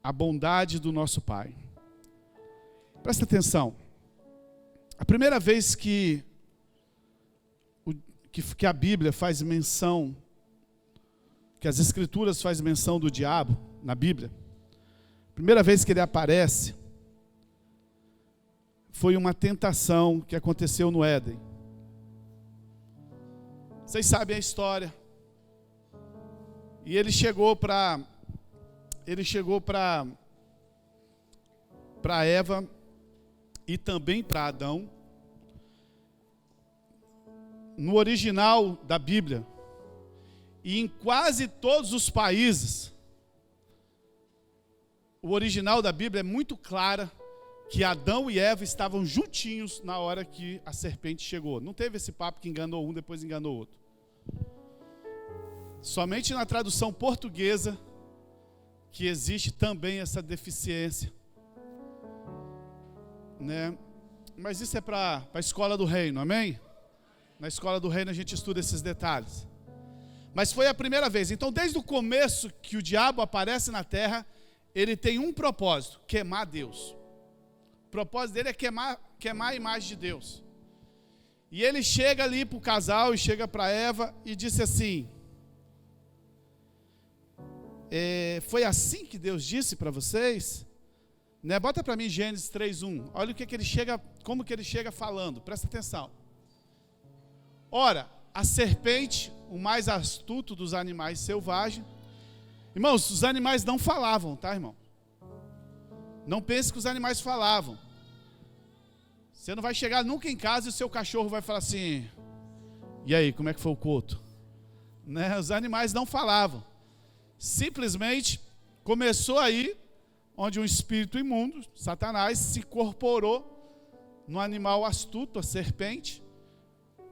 a bondade do nosso Pai. Presta atenção. A primeira vez que a Bíblia faz menção, que as Escrituras fazem menção do diabo na Bíblia, a primeira vez que ele aparece foi uma tentação que aconteceu no Éden. Vocês sabem a história. E ele chegou para Eva e também para Adão. No original da Bíblia, e em quase todos os países, o original da Bíblia é muito clara que Adão e Eva estavam juntinhos na hora que a serpente chegou. Não teve esse papo que enganou um, depois enganou outro. Somente na tradução portuguesa que existe também essa deficiência, né? Mas isso é para a escola do reino, amém? Na escola do reino a gente estuda esses detalhes. Mas foi a primeira vez. Então, desde o começo que o diabo aparece na terra, ele tem um propósito: queimar Deus. O propósito dele é queimar a imagem de Deus. E ele chega ali para o casal e chega para Eva e disse assim: foi assim que Deus disse para vocês? Né? Bota para mim Gênesis 3:1. Olha o que ele chega, como que ele chega falando. Presta atenção. Ora, a serpente, o mais astuto dos animais selvagens. Irmãos, os animais não falavam, tá, irmão? Não pense que os animais falavam. Você não vai chegar nunca em casa e o seu cachorro vai falar assim: e aí, como é que foi o culto? Né? Os animais não falavam. Simplesmente começou aí, onde um espírito imundo, Satanás, se incorporou no animal astuto, a serpente.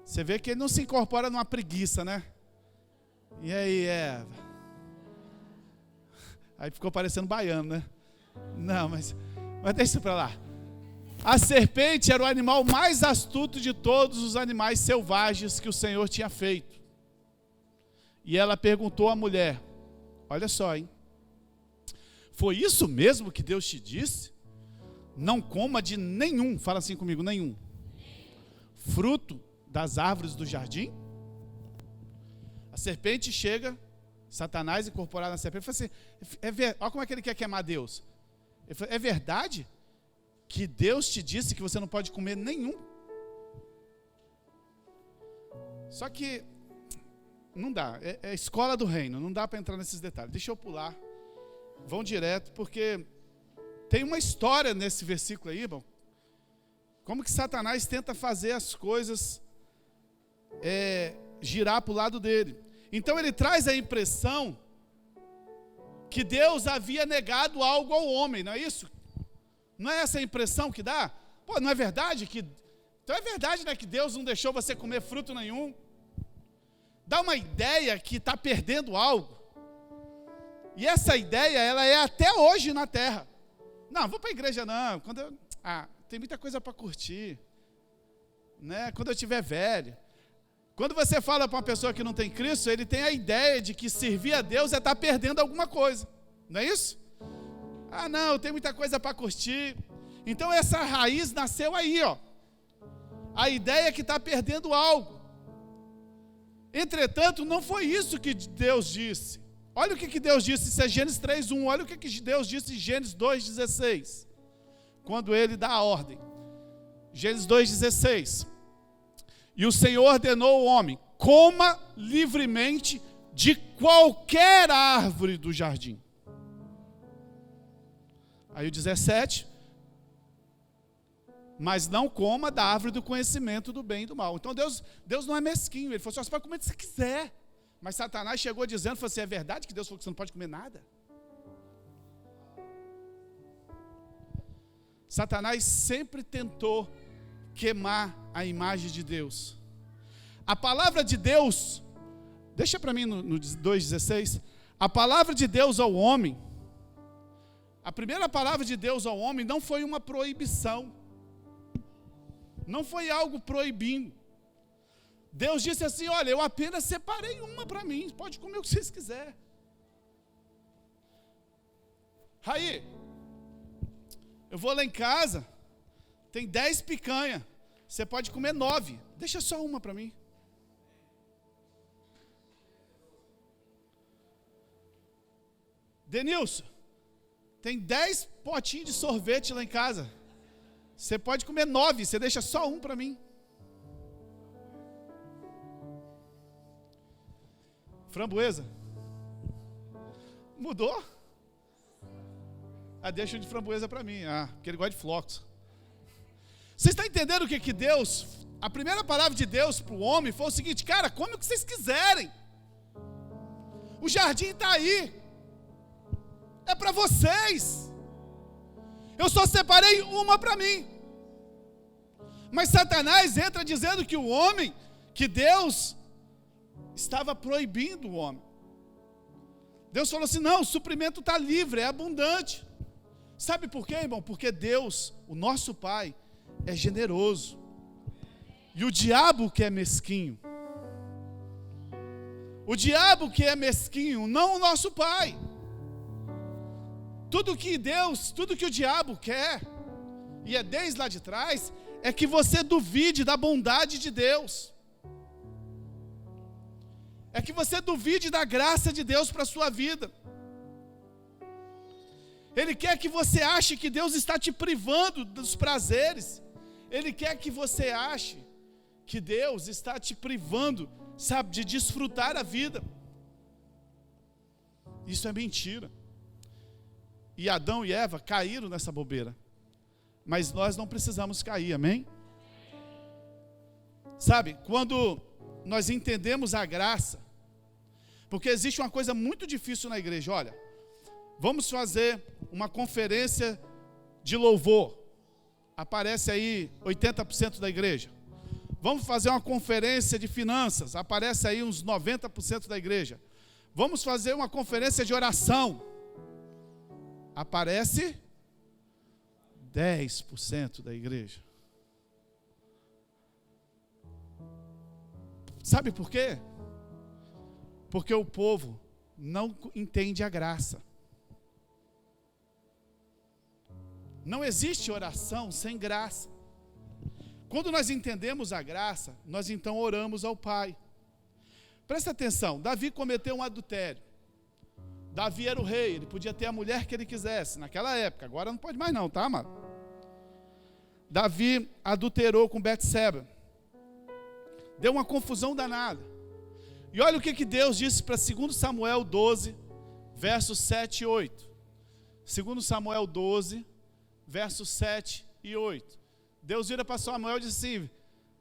Você vê que ele não se incorpora numa preguiça, né? E aí, Eva? Aí ficou parecendo baiano, né? Não, mas deixa isso para lá. A serpente era o animal mais astuto de todos os animais selvagens que o Senhor tinha feito. E ela perguntou à mulher: olha só, hein? Foi isso mesmo que Deus te disse? Não coma de nenhum, fala assim comigo, nenhum fruto das árvores do jardim? A serpente chega, Satanás incorporado na serpente, fala assim: olha como é que ele quer queimar Deus. Ele fala: é verdade que Deus te disse que você não pode comer nenhum? Só que não dá, é a escola do reino, não dá para entrar nesses detalhes. Deixa eu pular, vão direto, porque tem uma história nesse versículo aí, irmão. Como que Satanás tenta fazer as coisas girar para o lado dele. Então ele traz a impressão que Deus havia negado algo ao homem, não é isso? Não é essa a impressão que dá? Pô, não é verdade que... Então é verdade, né, que Deus não deixou você comer fruto nenhum? Dá uma ideia que está perdendo algo. E essa ideia, ela é até hoje na terra. Não, vou para a igreja não. Tem muita coisa para curtir, né? Quando eu estiver velho. Quando você fala para uma pessoa que não tem Cristo, ele tem a ideia de que servir a Deus é estar perdendo alguma coisa. Não é isso? Não, tem muita coisa para curtir. Então essa raiz nasceu aí, ó. A ideia é que está perdendo algo. Entretanto, não foi isso que Deus disse. Olha o que Deus disse, isso é Gênesis 3:1. Olha o que Deus disse em Gênesis 2:16. Quando ele dá a ordem. Gênesis 2:16. E o Senhor ordenou ao homem: coma livremente de qualquer árvore do jardim. Aí o 17. Mas não coma da árvore do conhecimento do bem e do mal. Então Deus não é mesquinho. Ele falou assim: você pode comer o que você quiser. Mas Satanás chegou dizendo, falou assim: é verdade que Deus falou que você não pode comer nada? Satanás sempre tentou queimar a imagem de Deus. A palavra de Deus, deixa para mim no 2,16, a palavra de Deus ao homem, a primeira palavra de Deus ao homem não foi uma proibição, não foi algo proibindo. Deus disse assim: olha, eu apenas separei uma para mim, pode comer o que vocês quiserem. Raí, eu vou lá em casa, tem 10 picanha, você pode comer 9, deixa só uma para mim. Denilson, tem 10 potinhos de sorvete lá em casa, você pode comer 9, você deixa só um para mim. Framboesa, mudou? Deixa o de framboesa para mim, porque ele gosta de flocos. Vocês estão entendendo o que Deus, a primeira palavra de Deus para o homem foi o seguinte: cara, come o que vocês quiserem, o jardim está aí, é para vocês, eu só separei uma para mim. Mas Satanás entra dizendo que o homem, que Deus estava proibindo o homem. Deus falou assim: não, o suprimento está livre, é abundante. Sabe por quê, irmão? Porque Deus, o nosso Pai, é generoso, e o diabo que é mesquinho. O diabo que é mesquinho, não o nosso Pai. Tudo que o diabo quer, e é desde lá de trás, é que você duvide da bondade de Deus, é que você duvide da graça de Deus para a sua vida. Ele quer que você ache que Deus está te privando dos prazeres, Ele quer que você ache que Deus está te privando, sabe, de desfrutar a vida. Isso é mentira. E Adão e Eva caíram nessa bobeira, mas nós não precisamos cair, amém? Sabe, quando nós entendemos a graça, porque existe uma coisa muito difícil na igreja. Olha, vamos fazer uma conferência de louvor, aparece aí 80% da igreja. Vamos fazer uma conferência de finanças, aparece aí uns 90% da igreja. Vamos fazer uma conferência de oração, aparece 10% da igreja. Sabe por quê? Porque o povo não entende a graça. Não existe oração sem graça. Quando nós entendemos a graça, nós então oramos ao Pai. Presta atenção, Davi cometeu um adultério. Davi era o rei, ele podia ter a mulher que ele quisesse, naquela época, agora não pode mais não, tá, amado? Davi adulterou com Betseba, deu uma confusão danada. E olha o que Deus disse para 2 Samuel 12, versos 7 e 8. 2 Samuel 12, versos 7 e 8. Deus vira para Samuel e disse assim: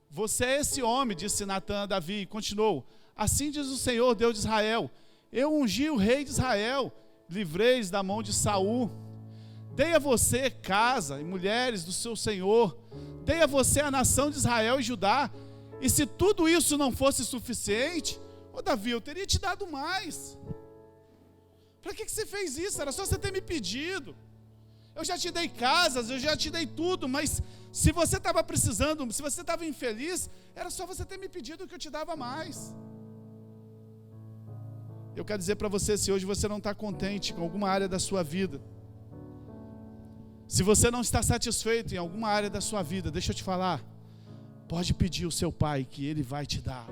você é esse homem, disse Natã a Davi, e continuou: assim diz o Senhor, Deus de Israel, eu ungi o rei de Israel, livreis da mão de Saul, dei a você casa e mulheres do seu Senhor, dei a você a nação de Israel e Judá, e se tudo isso não fosse suficiente, Davi, eu teria te dado mais. Para que você fez isso? Era só você ter me pedido. Eu já te dei casas, eu já te dei tudo, mas se você estava precisando, se você estava infeliz, era só você ter me pedido que eu te dava mais. Eu quero dizer para você, se hoje você não está contente com alguma área da sua vida, se você não está satisfeito em alguma área da sua vida, deixa eu te falar, pode pedir ao seu Pai que Ele vai te dar,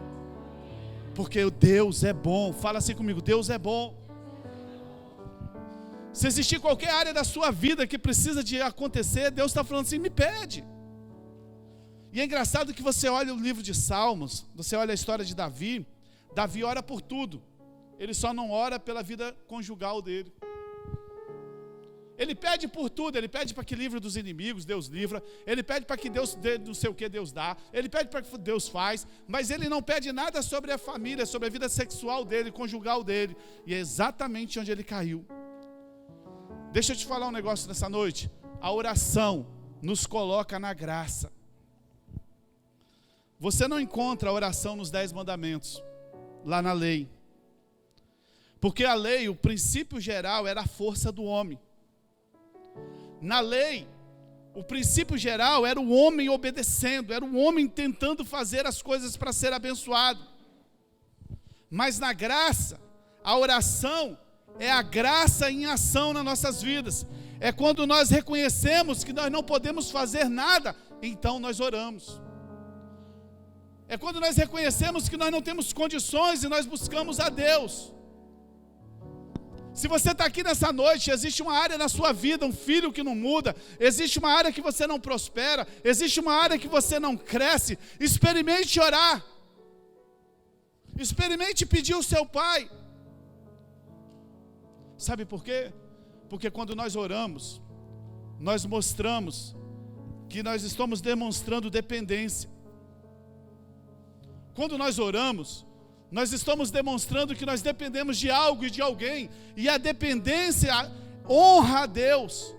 porque o Deus é bom. Fala assim comigo: Deus é bom. Se existir qualquer área da sua vida que precisa de acontecer, Deus está falando assim: me pede. E é engraçado que você olha o livro de Salmos, você olha a história de Davi. Davi ora por tudo, ele só não ora pela vida conjugal dele. Ele pede por tudo, ele pede para que livre dos inimigos, Deus livra. Ele pede para que Deus dê, não sei o que Deus dá. Ele pede para que Deus faz, mas ele não pede nada sobre a família, sobre a vida sexual dele, conjugal dele. E é exatamente onde ele caiu. Deixa eu te falar um negócio nessa noite. A oração nos coloca na graça. Você não encontra a oração nos 10 mandamentos, lá na lei. Porque a lei, o princípio geral, era a força do homem. Na lei, o princípio geral era o homem obedecendo, era o homem tentando fazer as coisas para ser abençoado. Mas na graça, a oração é a graça em ação nas nossas vidas. É quando nós reconhecemos que nós não podemos fazer nada, então nós oramos. É quando nós reconhecemos que nós não temos condições e nós buscamos a Deus. Se você está aqui nessa noite, existe uma área na sua vida, um filho que não muda, existe uma área que você não prospera, existe uma área que você não cresce, experimente orar. Experimente pedir ao seu pai. Sabe por quê? Porque quando nós oramos, nós mostramos que nós estamos demonstrando dependência. Quando nós oramos, nós estamos demonstrando que nós dependemos de algo e de alguém, e a dependência honra a Deus.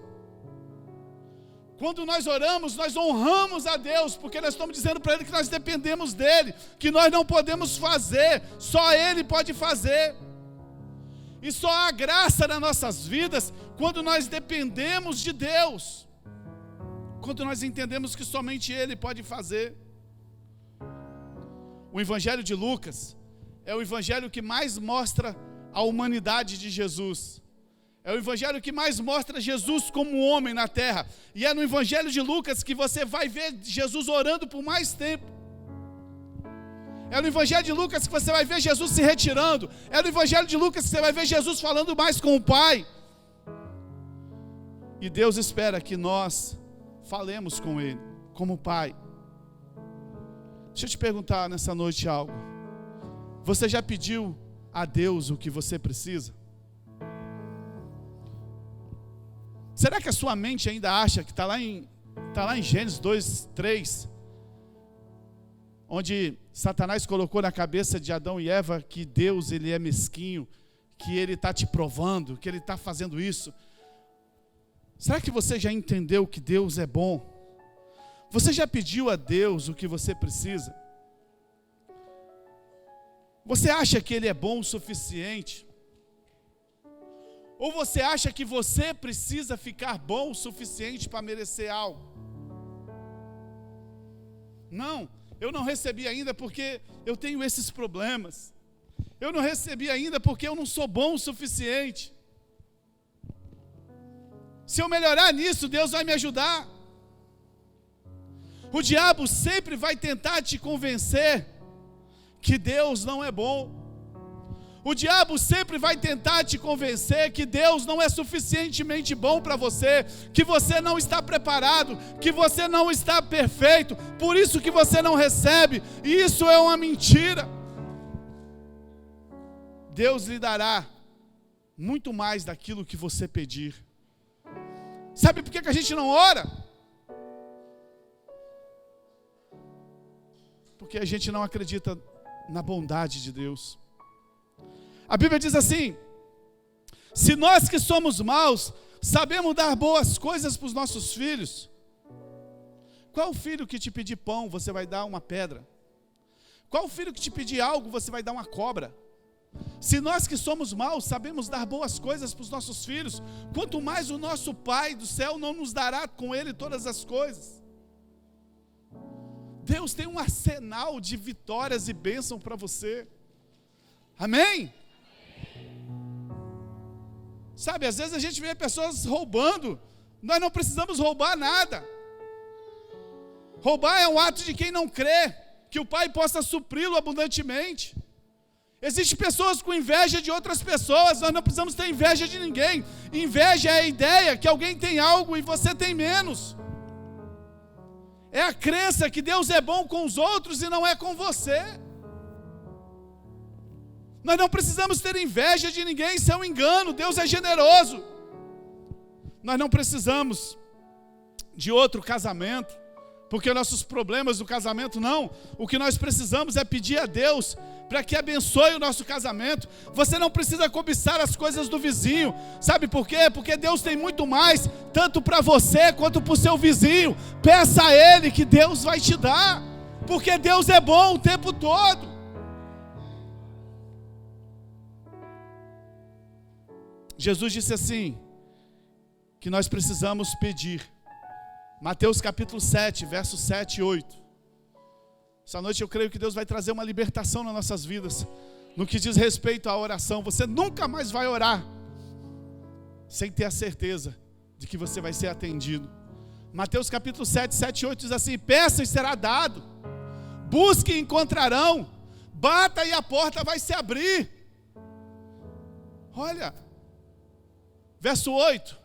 Quando nós oramos, nós honramos a Deus, porque nós estamos dizendo para Ele que nós dependemos dEle, que nós não podemos fazer, só Ele pode fazer. E só há graça nas nossas vidas quando nós dependemos de Deus, quando nós entendemos que somente Ele pode fazer. O Evangelho de Lucas é o Evangelho que mais mostra a humanidade de Jesus. É o Evangelho que mais mostra Jesus como homem na terra. E é no Evangelho de Lucas que você vai ver Jesus orando por mais tempo. É no Evangelho de Lucas que você vai ver Jesus se retirando. É no Evangelho de Lucas que você vai ver Jesus falando mais com o Pai. E Deus espera que nós falemos com Ele, como Pai. Deixa eu te perguntar nessa noite algo. Você já pediu a Deus o que você precisa? Será que a sua mente ainda acha que está lá em Gênesis 2:3, onde Satanás colocou na cabeça de Adão e Eva que Deus ele é mesquinho, que Ele está te provando, que Ele está fazendo isso? Será que você já entendeu que Deus é bom? Você já pediu a Deus o que você precisa? Você acha que Ele é bom o suficiente? Ou você acha que você precisa ficar bom o suficiente para merecer algo? Não, eu não recebi ainda porque eu tenho esses problemas. Eu não recebi ainda porque eu não sou bom o suficiente. Se eu melhorar nisso, Deus vai me ajudar. O diabo sempre vai tentar te convencer que Deus não é bom. O diabo sempre vai tentar te convencer que Deus não é suficientemente bom para você, que você não está preparado, que você não está perfeito, por isso que você não recebe. E isso é uma mentira. Deus lhe dará muito mais daquilo que você pedir. Sabe por que a gente não ora? Porque a gente não acredita na bondade de Deus. A Bíblia diz assim: se nós que somos maus sabemos dar boas coisas para os nossos filhos, qual filho que te pedir pão, você vai dar uma pedra? Qual filho que te pedir algo, você vai dar uma cobra? Se nós que somos maus sabemos dar boas coisas para os nossos filhos, quanto mais o nosso Pai do céu não nos dará com Ele todas as coisas. Deus tem um arsenal de vitórias e bênção para você. Amém? Sabe, às vezes a gente vê pessoas roubando. Nós não precisamos roubar nada. Roubar é um ato de quem não crê que o Pai possa supri-lo abundantemente. Existem pessoas com inveja de outras pessoas. Nós não precisamos ter inveja de ninguém. Inveja é a ideia que alguém tem algo e você tem menos. É a crença que Deus é bom com os outros e não é com você. Nós não precisamos ter inveja de ninguém, isso é um engano. Deus é generoso. Nós não precisamos de outro casamento, porque nossos problemas do casamento não. O que nós precisamos é pedir a Deus para que abençoe o nosso casamento. Você não precisa cobiçar as coisas do vizinho. Sabe por quê? Porque Deus tem muito mais, tanto para você quanto para o seu vizinho. Peça a Ele que Deus vai te dar, porque Deus é bom o tempo todo. Jesus disse assim, que nós precisamos pedir. Mateus capítulo 7, versos 7 e 8. Essa noite eu creio que Deus vai trazer uma libertação nas nossas vidas, no que diz respeito à oração. Você nunca mais vai orar sem ter a certeza de que você vai ser atendido. Mateus capítulo 7, 7 e 8 diz assim: peçam e será dado, busquem e encontrarão, bata e a porta vai se abrir. Olha, verso 8: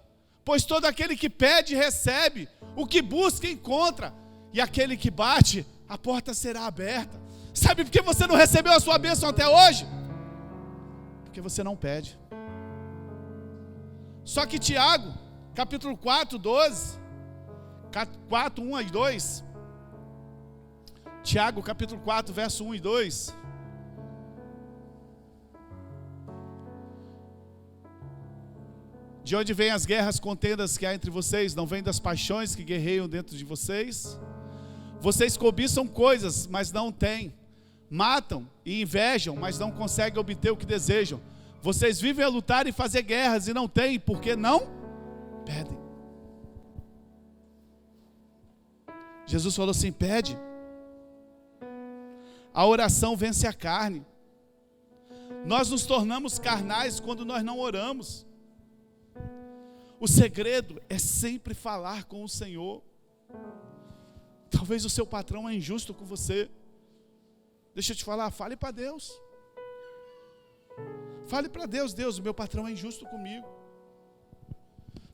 pois todo aquele que pede recebe, o que busca encontra, e aquele que bate, a porta será aberta. Sabe por que você não recebeu a sua bênção até hoje? Porque você não pede. Só que Tiago, capítulo 4, 12, 4, 1 e 2, Tiago capítulo 4, verso 1 e 2, de onde vêm as guerras, contendas que há entre vocês? Não vêm das paixões que guerreiam dentro de vocês? Vocês cobiçam coisas, mas não têm, matam e invejam, mas não conseguem obter o que desejam. Vocês vivem a lutar e fazer guerras e não têm, porque não pedem. Jesus falou assim: pede. A oração vence a carne. Nós nos tornamos carnais quando nós não oramos. O segredo é sempre falar com o Senhor. Talvez o seu patrão é injusto com você. Deixa eu te falar, fale para Deus. Fale para Deus: Deus, o meu patrão é injusto comigo.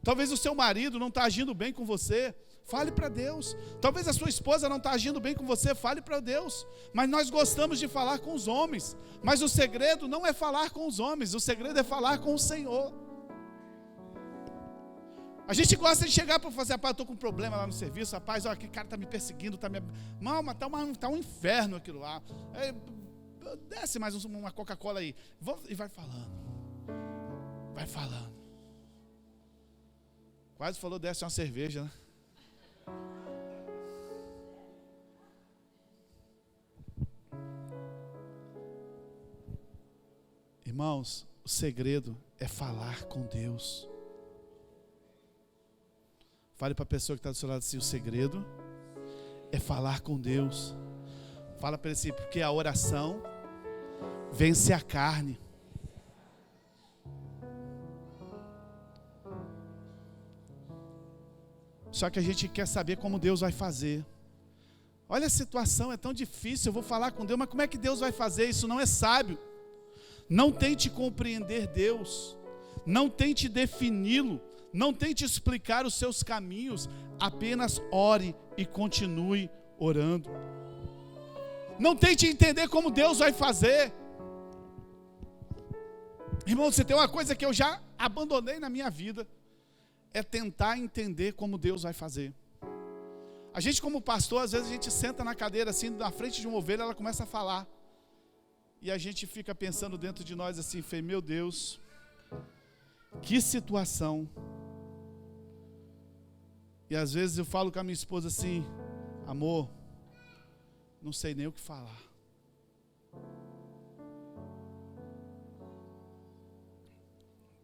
Talvez o seu marido não está agindo bem com você. Fale para Deus. Talvez a sua esposa não está agindo bem com você. Fale para Deus. Mas nós gostamos de falar com os homens. Mas o segredo não é falar com os homens. O segredo é falar com o Senhor. A gente gosta de chegar para fazer: rapaz, eu estou com um problema lá no serviço, rapaz, ó, aquele cara está me perseguindo, não, mas está um inferno aquilo lá. Desce mais uma Coca-Cola aí. E vai falando. Vai falando. Quase falou: desce uma cerveja, né? Irmãos, o segredo é falar com Deus. Fale para a pessoa que está do seu lado assim: o segredo é falar com Deus. Fala para ele assim: porque a oração vence a carne. Só que a gente quer saber como Deus vai fazer. Olha, a situação é tão difícil, eu vou falar com Deus, mas como é que Deus vai fazer? Isso não é sábio. Não tente compreender Deus, não tente defini-lo, não tente explicar os seus caminhos, apenas ore e continue orando. Não tente entender como Deus vai fazer. Irmão, você tem uma coisa que eu já abandonei na minha vida, é tentar entender como Deus vai fazer. A gente, como pastor, às vezes a gente senta na cadeira assim, na frente de uma ovelha, ela começa a falar, e a gente fica pensando dentro de nós assim: meu Deus, que situação. E às vezes eu falo com a minha esposa assim: amor, não sei nem o que falar.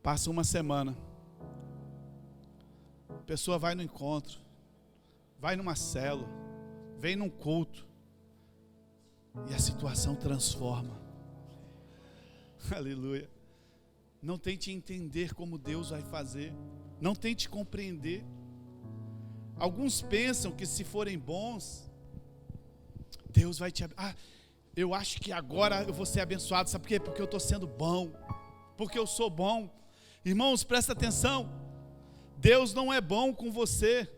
Passa uma semana, a pessoa vai no encontro, vai numa célula, vem num culto, e a situação transforma. Aleluia. Não tente entender como Deus vai fazer, não tente compreender. Alguns pensam que se forem bons, Deus vai te abençoar. Eu acho que agora eu vou ser abençoado. Sabe por quê? Porque eu estou sendo bom, porque eu sou bom. Irmãos, presta atenção: Deus não é bom com você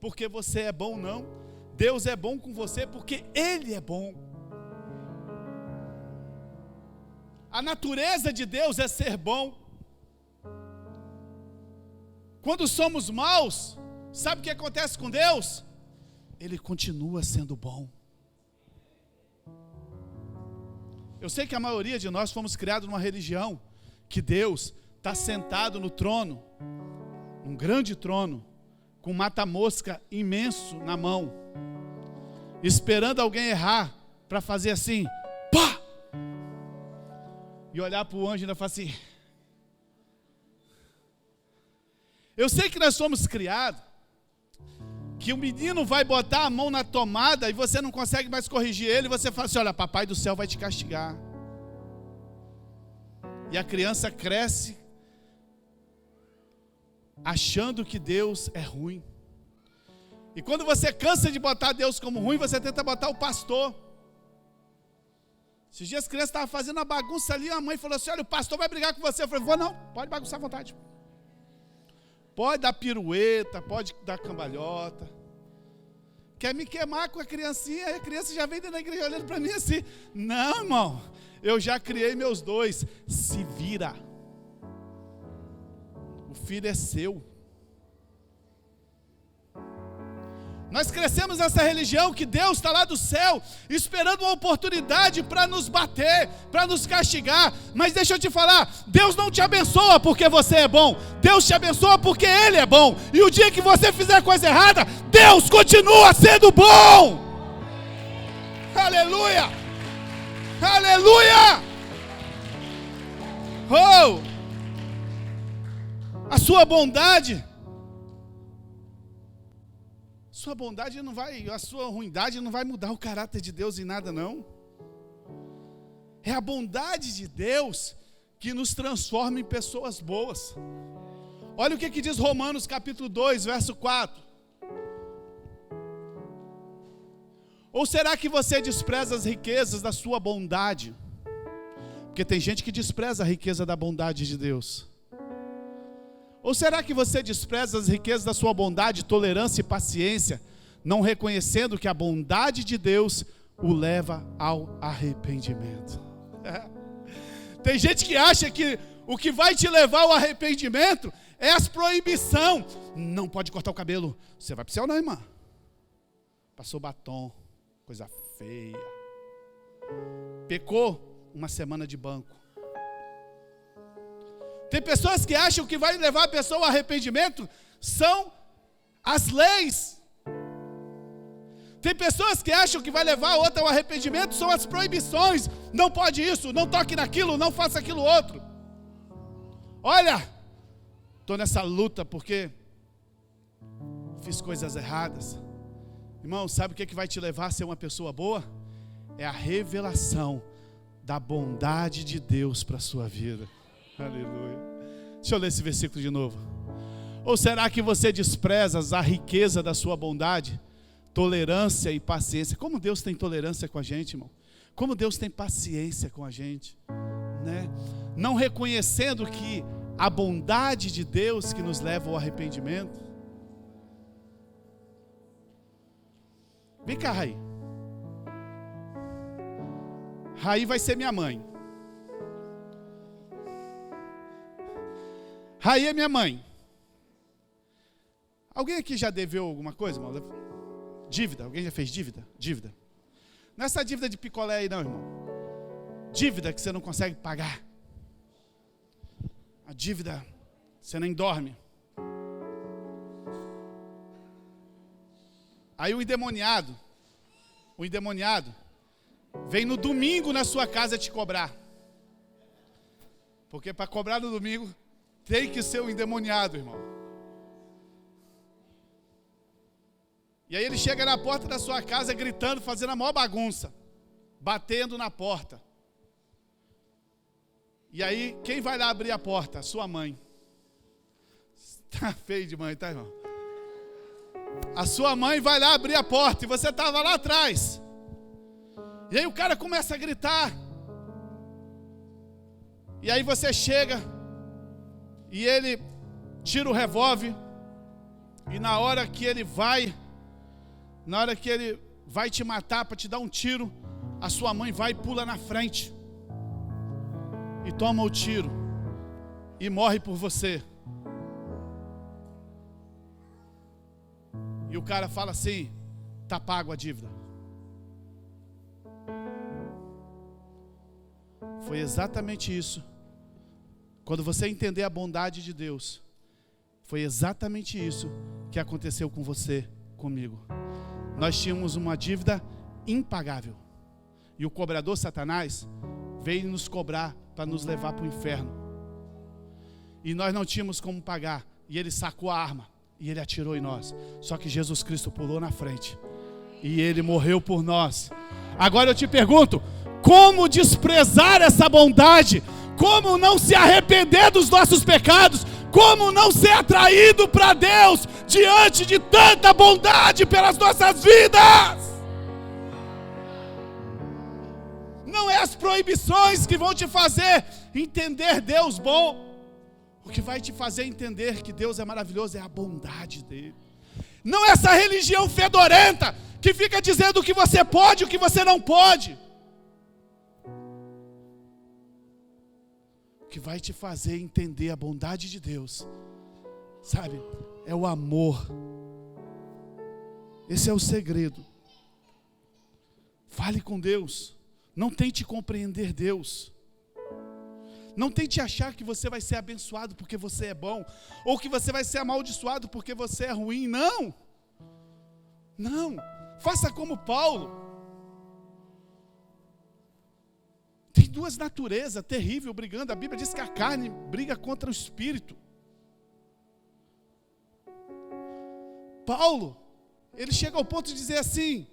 porque você é bom, não. Deus é bom com você porque Ele é bom. A natureza de Deus é ser bom. Quando somos maus, sabe o que acontece com Deus? Ele continua sendo bom. Eu sei que a maioria de nós fomos criados numa religião que Deus está sentado no trono, um grande trono, com um mata-mosca imenso na mão, esperando alguém errar para fazer assim, pá! E olhar para o anjo e ainda falar assim. Eu sei que nós somos criados, que o menino vai botar a mão na tomada e você não consegue mais corrigir ele, e você fala assim: olha, papai do céu vai te castigar. E a criança cresce achando que Deus é ruim. E quando você cansa de botar Deus como ruim, você tenta botar o pastor. Esses dias as crianças estavam fazendo uma bagunça ali, a mãe falou assim, olha, o pastor vai brigar com você. Eu falei, vou não, pode bagunçar à vontade. Pode dar pirueta, pode dar cambalhota. Quer me queimar com a criancinha, aí a criança já vem dentro da igreja olhando para mim assim. Não, irmão, eu já criei meus dois, se vira. O filho é seu. Nós crescemos nessa religião que Deus está lá do céu, esperando uma oportunidade para nos bater, para nos castigar. Mas deixa eu te falar, Deus não te abençoa porque você é bom, Deus te abençoa porque Ele é bom. E o dia que você fizer coisa errada, Deus continua sendo bom. Aleluia! Aleluia! Oh! A sua bondade não vai, a sua ruindade não vai mudar o caráter de Deus em nada, não. É a bondade de Deus que nos transforma em pessoas boas. Olha o que diz Romanos capítulo 2, verso 4. Ou será que você despreza as riquezas da sua bondade? Porque tem gente que despreza a riqueza da bondade de Deus. Ou será que você despreza as riquezas da sua bondade, tolerância e paciência, não reconhecendo que a bondade de Deus o leva ao arrependimento? Tem gente que acha que o que vai te levar ao arrependimento é as proibições. Não pode cortar o cabelo. Você vai para o céu não, irmã. Passou batom, coisa feia. Pecou, uma semana de banco. Tem pessoas que acham que vai levar a pessoa ao arrependimento são as leis. Tem pessoas que acham que vai levar a outra ao arrependimento são as proibições. Não pode isso, não toque naquilo, não faça aquilo outro. Olha, estou nessa luta porque fiz coisas erradas. Irmão, sabe o que vai te levar a ser uma pessoa boa? É a revelação da bondade de Deus para a sua vida. Aleluia. Deixa eu ler esse versículo de novo. Ou será que você despreza a riqueza da sua bondade, tolerância e paciência? Como Deus tem tolerância com a gente, irmão? Como Deus tem paciência com a gente, né? Não reconhecendo que a bondade de Deus que nos leva ao arrependimento. Vem cá, Raí. Raí vai ser minha mãe. Raí é minha mãe. Alguém aqui já deveu alguma coisa, irmão? Dívida? Alguém já fez dívida? Dívida. Não é essa dívida de picolé aí não, irmão. Dívida que você não consegue pagar. A dívida, você nem dorme. Aí o endemoniado vem no domingo na sua casa te cobrar. Porque para cobrar no domingo tem que ser o endemoniado, irmão. E aí ele chega na porta da sua casa gritando, fazendo a maior bagunça, batendo na porta. E aí, quem vai lá abrir a porta? Sua mãe. Tá feio de mãe, tá, irmão? A sua mãe vai lá abrir a porta e você estava lá atrás. E aí o cara começa a gritar. E aí você chega e ele tira o revólver. E na hora que ele vai te matar para te dar um tiro, a sua mãe vai e pula na frente e toma o tiro e morre por você. E o cara fala assim: tá pago a dívida. Foi exatamente isso. Quando você entender a bondade de Deus, foi exatamente isso que aconteceu com você, comigo. Nós tínhamos uma dívida impagável. E o cobrador Satanás veio nos cobrar para nos levar para o inferno. E nós não tínhamos como pagar. E ele sacou a arma e ele atirou em nós. Só que Jesus Cristo pulou na frente e ele morreu por nós. Agora eu te pergunto, como desprezar essa bondade? Como não se arrepender dos nossos pecados? Como não ser atraído para Deus diante de tanta bondade pelas nossas vidas? Não é as proibições que vão te fazer entender Deus bom. O que vai te fazer entender que Deus é maravilhoso é a bondade dele. Não é essa religião fedorenta que fica dizendo o que você pode e o que você não pode. O que vai te fazer entender a bondade de Deus, sabe, é o amor. Esse é o segredo. Fale com Deus. Não tente compreender Deus. Não tente achar que você vai ser abençoado porque você é bom, ou que você vai ser amaldiçoado porque você é ruim. Não. Não. Faça como Paulo. Tem duas naturezas terríveis brigando. A Bíblia diz que a carne briga contra o espírito. Paulo, ele chega ao ponto de dizer assim: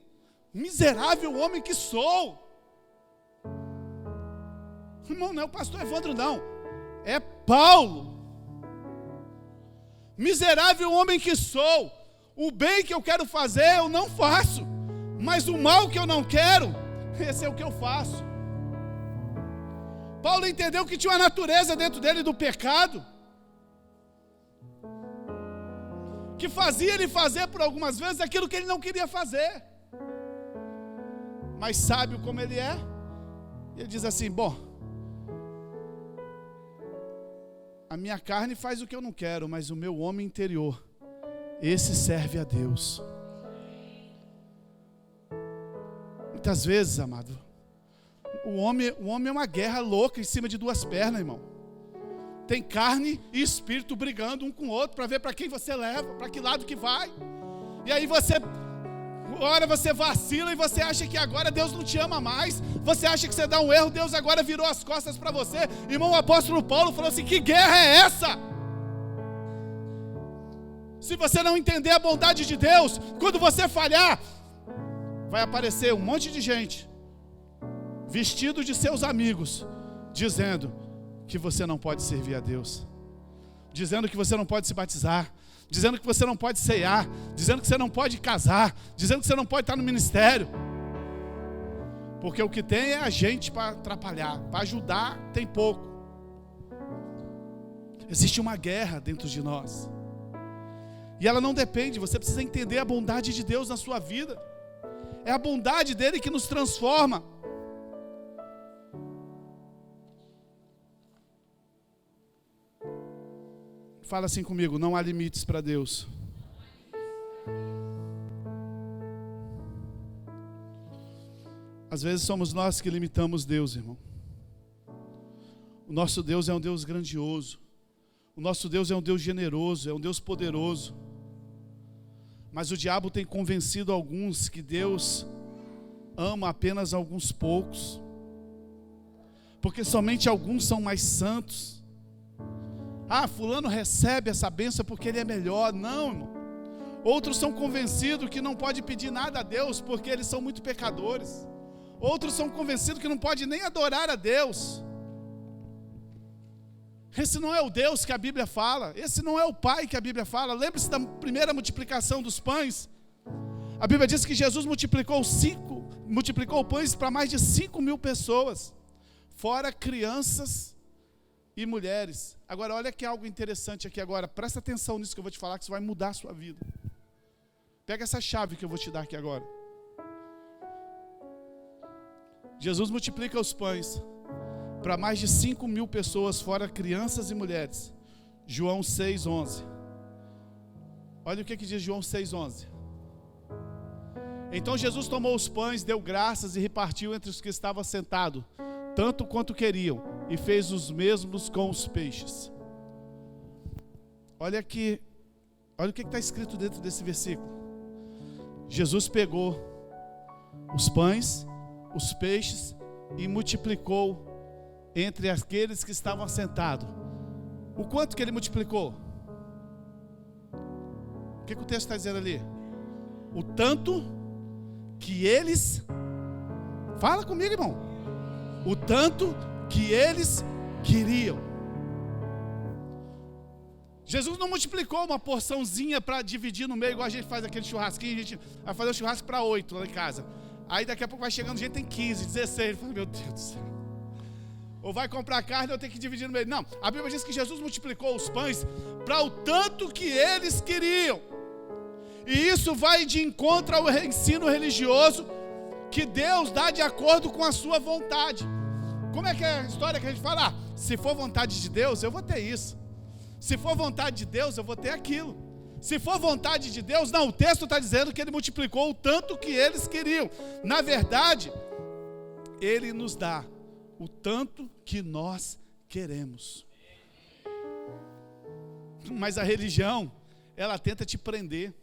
miserável homem que sou. Irmão, não é o pastor Evandro não, é Paulo. Miserável homem que sou, o bem que eu quero fazer eu não faço, mas o mal que eu não quero, esse é o que eu faço. Paulo entendeu que tinha uma natureza dentro dele do pecado, que fazia ele fazer por algumas vezes aquilo que ele não queria fazer. Mas sábio como ele é, ele diz assim: bom, a minha carne faz o que eu não quero, mas o meu homem interior, esse serve a Deus. Muitas vezes, amado, o homem é uma guerra louca em cima de duas pernas, irmão. Tem carne e espírito brigando um com o outro para ver para quem você leva, para que lado que vai. E aí ora você vacila e você acha que agora Deus não te ama mais. Você acha que você dá um erro, Deus agora virou as costas para você. Irmão, o apóstolo Paulo falou assim: que guerra é essa? Se você não entender a bondade de Deus, quando você falhar, vai aparecer um monte de gente vestido de seus amigos, dizendo que você não pode servir a Deus, dizendo que você não pode se batizar, dizendo que você não pode ceiar, dizendo que você não pode casar, dizendo que você não pode estar no ministério. Porque o que tem é a gente para atrapalhar, para ajudar tem pouco. Existe uma guerra dentro de nós, e ela não depende, você precisa entender a bondade de Deus na sua vida. É a bondade dele que nos transforma. Fala assim comigo: não há limites para Deus. Às vezes somos nós que limitamos Deus, irmão. O nosso Deus é um Deus grandioso. O nosso Deus é um Deus generoso, é um Deus poderoso. Mas o diabo tem convencido alguns que Deus ama apenas alguns poucos, porque somente alguns são mais santos. Ah, fulano recebe essa bênção porque ele é melhor. Não, irmão. Outros são convencidos que não pode pedir nada a Deus porque eles são muito pecadores. Outros são convencidos que não pode nem adorar a Deus. Esse não é o Deus que a Bíblia fala. Esse não é o Pai que a Bíblia fala. Lembre-se da primeira multiplicação dos pães. A Bíblia diz que Jesus multiplicou pães para mais de 5.000 pessoas, fora crianças e mulheres. Agora olha que algo interessante aqui agora. Presta atenção nisso que eu vou te falar, que isso vai mudar a sua vida. Pega essa chave que eu vou te dar aqui agora. Jesus multiplica os pães para mais de 5.000 pessoas, fora crianças e mulheres. João 6,11. Olha o que diz João 6,11. Então Jesus tomou os pães, deu graças e repartiu entre os que estavam sentados, tanto quanto queriam, e fez os mesmos com os peixes. Olha aqui, olha o que está escrito dentro desse versículo. Jesus pegou os pães, os peixes e multiplicou entre aqueles que estavam assentados. O quanto que ele multiplicou? O que o texto está dizendo ali? O tanto que eles, fala comigo, irmão, o tanto que eles queriam. Jesus não multiplicou uma porçãozinha para dividir no meio, igual a gente faz aquele churrasquinho, a gente vai fazer um churrasco para 8 lá em casa. Aí daqui a pouco vai chegando gente, tem 15, 16, ele fala, meu Deus do céu. Ou vai comprar carne, eu tenho que dividir no meio. Não, a Bíblia diz que Jesus multiplicou os pães para o tanto que eles queriam. E isso vai de encontro ao ensino religioso que Deus dá de acordo com a sua vontade. Como é que é a história que a gente fala? Se for vontade de Deus, eu vou ter isso. Se for vontade de Deus, eu vou ter aquilo. Se for vontade de Deus, não, o texto está dizendo que Ele multiplicou o tanto que eles queriam. Na verdade, Ele nos dá o tanto que nós queremos. Mas a religião, ela tenta te prender.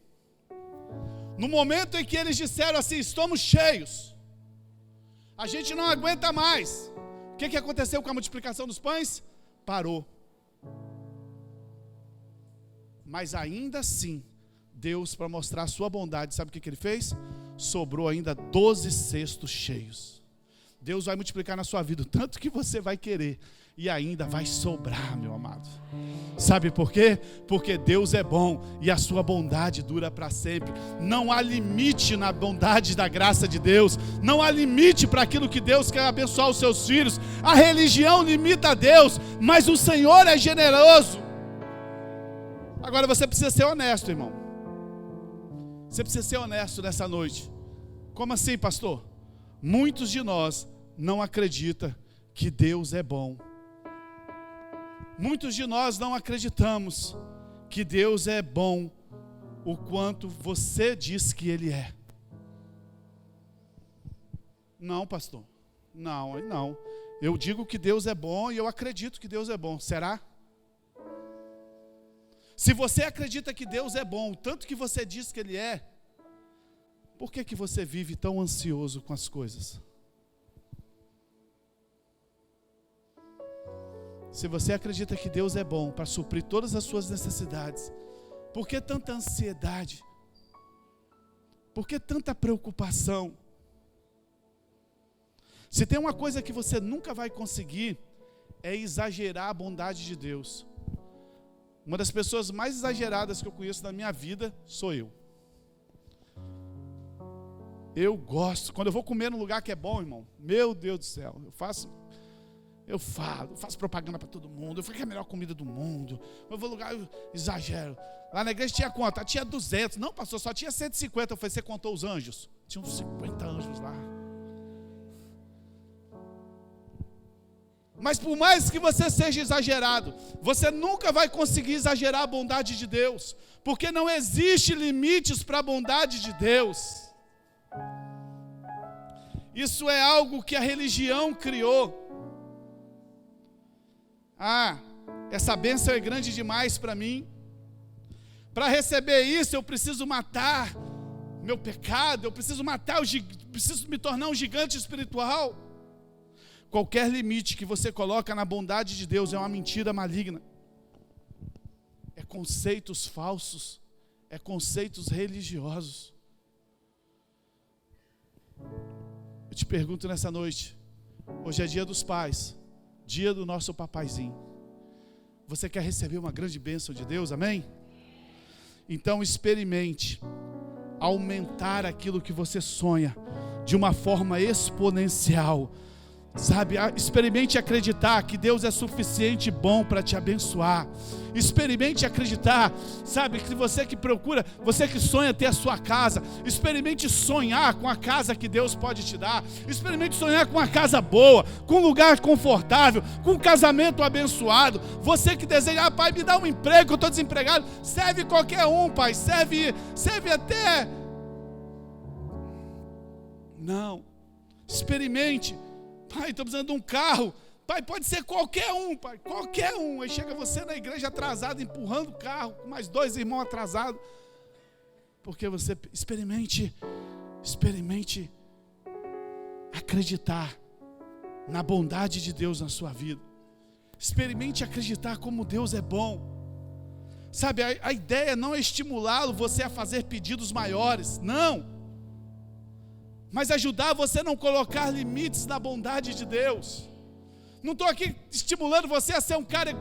No momento em que eles disseram assim, estamos cheios, a gente não aguenta mais. O que aconteceu com a multiplicação dos pães? Parou. Mas ainda assim, Deus, para mostrar a sua bondade, sabe o que Ele fez? Sobrou ainda 12 cestos cheios. Deus vai multiplicar na sua vida o tanto que você vai querer, e ainda vai sobrar, meu amado. Sabe por quê? Porque Deus é bom e a sua bondade dura para sempre. Não há limite na bondade da graça de Deus. Não há limite para aquilo que Deus quer abençoar os seus filhos. A religião limita a Deus, mas o Senhor é generoso. Agora você precisa ser honesto, irmão. Você precisa ser honesto nessa noite. Como assim, pastor? Muitos de nós não acreditam que Deus é bom. Muitos de nós não acreditamos que Deus é bom o quanto você diz que Ele é. Não, pastor. Não. Eu digo que Deus é bom e eu acredito que Deus é bom. Será? Se você acredita que Deus é bom, o tanto que você diz que Ele é, por que você vive tão ansioso com as coisas? Se você acredita que Deus é bom para suprir todas as suas necessidades, por que tanta ansiedade? Por que tanta preocupação? Se tem uma coisa que você nunca vai conseguir, é exagerar a bondade de Deus. Uma das pessoas mais exageradas que eu conheço na minha vida sou eu. Eu gosto, quando eu vou comer num lugar que é bom, irmão, meu Deus do céu, eu faço propaganda para todo mundo, eu falo que é a melhor comida do mundo. Eu vou no lugar, eu exagero. Lá na igreja tinha quanto? Tinha 200. Não, pastor, só tinha 150. Eu falei, você contou os anjos? Tinha uns 50 anjos lá. Mas por mais que você seja exagerado, você nunca vai conseguir exagerar a bondade de Deus, porque não existe limites para a bondade de Deus. Isso é algo que a religião criou. Essa bênção é grande demais para mim. Para receber isso, eu preciso matar meu pecado, eu preciso preciso me tornar um gigante espiritual. Qualquer limite que você coloca na bondade de Deus é uma mentira maligna. É conceitos falsos, é conceitos religiosos. Eu te pergunto nessa noite, hoje é dia dos pais, dia do nosso papaizinho. Você quer receber uma grande bênção de Deus, amém? Então experimente aumentar aquilo que você sonha de uma forma exponencial. Sabe, experimente acreditar que Deus é suficiente e bom para te abençoar. Experimente acreditar, sabe, que você que procura, você que sonha ter a sua casa, experimente sonhar com a casa que Deus pode te dar. Experimente sonhar com uma casa boa, com um lugar confortável, com um casamento abençoado. Você que deseja, pai, me dá um emprego, eu estou desempregado. Serve qualquer um, pai, serve até. Não, experimente. Pai, estou precisando de um carro. Pai, pode ser qualquer um, pai, qualquer um. Aí chega você na igreja atrasado, empurrando o carro, com mais 2 irmãos atrasados. Porque você experimente acreditar na bondade de Deus na sua vida. Experimente acreditar como Deus é bom. Sabe, a ideia não é estimulá-lo você a fazer pedidos maiores, não. Mas ajudar você a não colocar limites na bondade de Deus. Não estou aqui estimulando você a ser um cara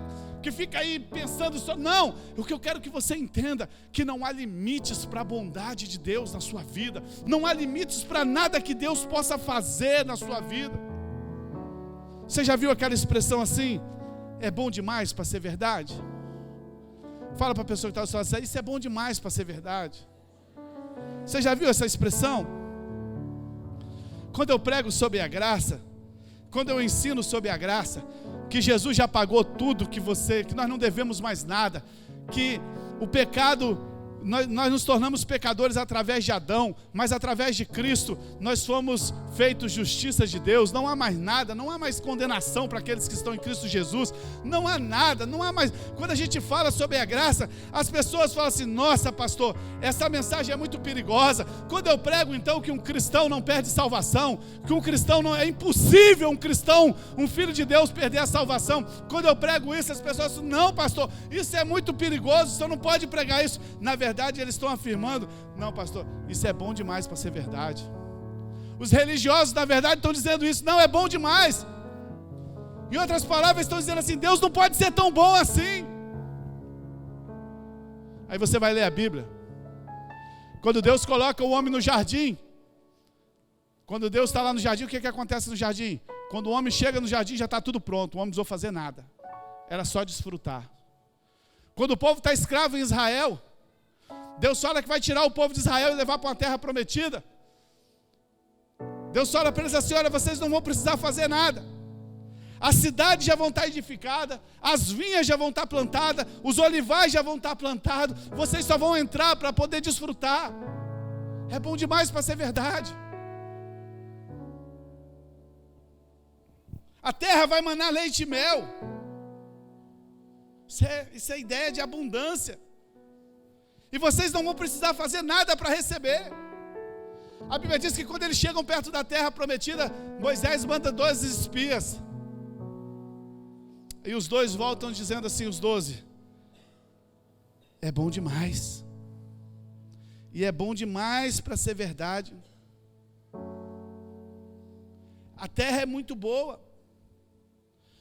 que fica aí pensando só. Não, o que eu quero que você entenda, que não há limites para a bondade de Deus na sua vida, não há limites para nada que Deus possa fazer na sua vida. Você já viu aquela expressão assim, é bom demais para ser verdade? Fala para a pessoa que está ao seu lado, isso é bom demais para ser verdade. Você já viu essa expressão? Quando eu prego sobre a graça, quando eu ensino sobre a graça, que Jesus já pagou tudo, que nós não devemos mais nada, que o pecado, nós nos tornamos pecadores através de Adão, mas através de Cristo nós fomos feitos justiça de Deus. Não há mais nada, não há mais condenação para aqueles que estão em Cristo Jesus, não há nada, não há mais. Quando a gente fala sobre a graça, as pessoas falam assim, nossa pastor, essa mensagem é muito perigosa. Quando eu prego então que um cristão não perde salvação, que um cristão não, é impossível um cristão, um filho de Deus perder a salvação, quando eu prego isso, as pessoas falam, não pastor, isso é muito perigoso, o senhor não pode pregar isso. Na verdade eles estão afirmando, não pastor, isso é bom demais para ser verdade. Os religiosos, na verdade, estão dizendo isso. Não, é bom demais. Em outras palavras, estão dizendo assim, Deus não pode ser tão bom assim. Aí você vai ler a Bíblia. Quando Deus coloca o homem no jardim, quando Deus está lá no jardim, o que acontece no jardim? Quando o homem chega no jardim, já está tudo pronto. O homem não precisou fazer nada. Era só desfrutar. Quando o povo está escravo em Israel, Deus fala que vai tirar o povo de Israel e levar para uma terra prometida. Deus fala para eles assim, olha, vocês não vão precisar fazer nada. A cidade já vão estar edificada, as vinhas já vão estar plantadas, os olivais já vão estar plantados, vocês só vão entrar para poder desfrutar. É bom demais para ser verdade. A terra vai manar leite e mel. Isso é ideia de abundância. E vocês não vão precisar fazer nada para receber. A Bíblia diz que quando eles chegam perto da terra prometida, Moisés manda 12 espias. E os 2 voltam dizendo assim, os 12, é bom demais. E é bom demais para ser verdade. A terra é muito boa.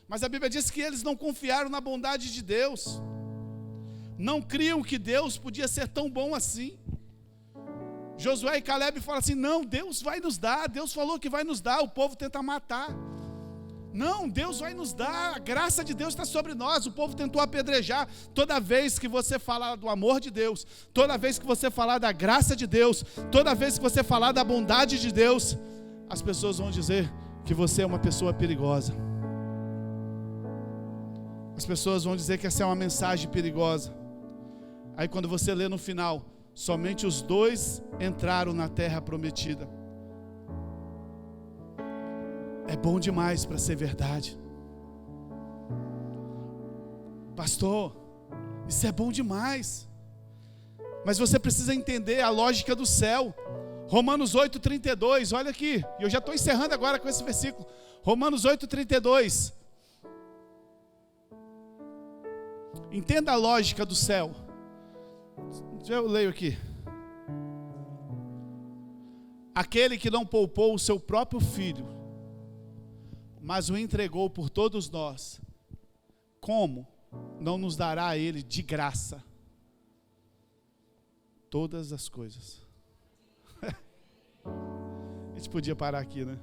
Mas a Bíblia diz que eles não confiaram na bondade de Deus. Não criam que Deus podia ser tão bom assim. Josué e Caleb falam assim, não, Deus vai nos dar, Deus falou que vai nos dar, o povo tenta matar. Não, Deus vai nos dar, a graça de Deus está sobre nós, o povo tentou apedrejar. Toda vez que você falar do amor de Deus, toda vez que você falar da graça de Deus, toda vez que você falar da bondade de Deus, as pessoas vão dizer que você é uma pessoa perigosa. As pessoas vão dizer que essa é uma mensagem perigosa. Aí quando você lê no final, somente os 2 entraram na terra prometida. É bom demais para ser verdade. Pastor, isso é bom demais. Mas você precisa entender a lógica do céu. Romanos 8:32, olha aqui. E eu já estou encerrando agora com esse versículo. Romanos 8:32. Entenda a lógica do céu. Eu leio aqui. Aquele que não poupou o seu próprio filho, mas o entregou por todos nós, como não nos dará a ele de graça todas as coisas? A gente podia parar aqui, né?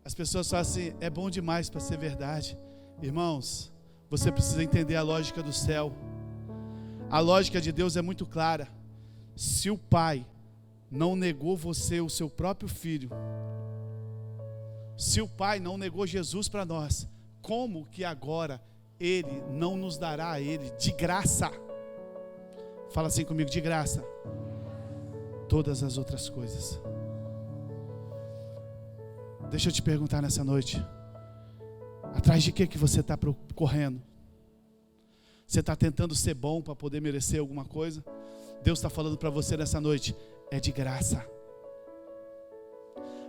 As pessoas falam assim, é bom demais para ser verdade. Irmãos, você precisa entender a lógica do céu. A lógica de Deus é muito clara. Se o Pai não negou você, o seu próprio filho, se o Pai não negou Jesus para nós, como que agora Ele não nos dará a Ele de graça? Fala assim comigo, de graça, todas as outras coisas. Deixa eu te perguntar nessa noite, atrás de que você está correndo? Você está tentando ser bom para poder merecer alguma coisa? Deus está falando para você nessa noite, é de graça.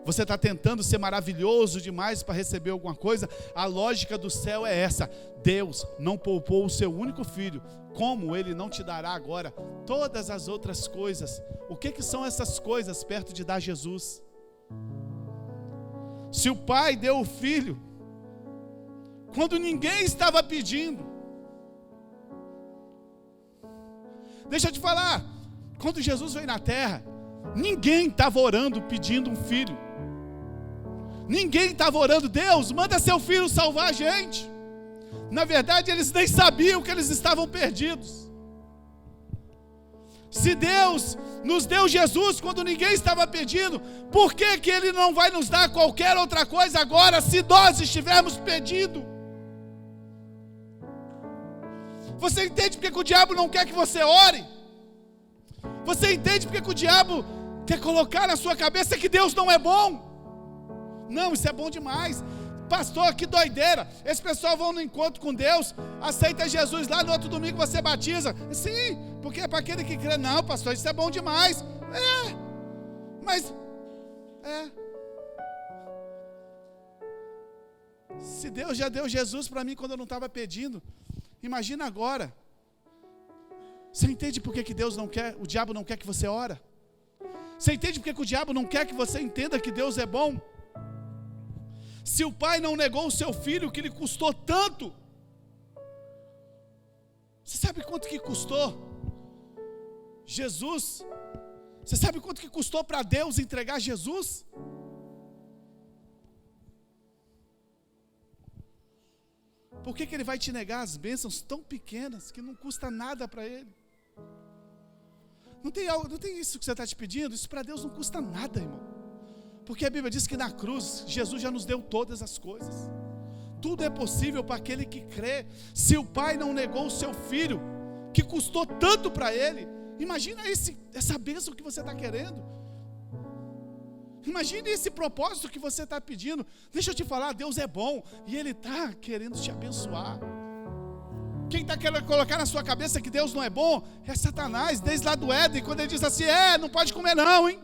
Você está tentando ser maravilhoso demais para receber alguma coisa? A lógica do céu é essa. Deus não poupou o seu único filho. Como Ele não te dará agora todas as outras coisas? O que são essas coisas perto de dar Jesus? Se o Pai deu o Filho, quando ninguém estava pedindo. Deixa eu te falar, quando Jesus veio na terra, ninguém estava orando pedindo um filho. Ninguém estava orando, Deus, manda seu filho salvar a gente. Na verdade, eles nem sabiam que eles estavam perdidos. Se Deus nos deu Jesus quando ninguém estava pedindo, por que que Ele não vai nos dar qualquer outra coisa agora, se nós estivermos pedindo? Você entende porque que o diabo não quer que você ore? Você entende porque que o diabo quer colocar na sua cabeça que Deus não é bom? Não, isso é bom demais. Pastor, que doideira. Esse pessoal vão no encontro com Deus, aceita Jesus lá, no outro domingo você batiza. Sim, porque é para aquele que crê. Não, pastor, isso é bom demais. Se Deus já deu Jesus para mim quando eu não estava pedindo, imagina agora. Você entende por que Deus não quer, o diabo não quer que você ora? Você entende por que o diabo não quer que você entenda que Deus é bom? Se o pai não negou o seu filho, que lhe custou tanto, você sabe quanto que custou? Jesus, você sabe quanto que custou para Deus entregar Jesus? Por que Ele vai te negar as bênçãos tão pequenas, que não custa nada para Ele? Não tem isso que você está te pedindo? Isso para Deus não custa nada, irmão. Porque a Bíblia diz que na cruz, Jesus já nos deu todas as coisas. Tudo é possível para aquele que crê. Se o pai não negou o seu filho, que custou tanto para ele, imagina essa bênção que você está querendo. Imagine esse propósito que você está pedindo. Deixa eu te falar, Deus é bom e Ele está querendo te abençoar. Quem está querendo colocar na sua cabeça que Deus não é bom é Satanás, desde lá do Éden, quando ele diz assim, não pode comer não, hein?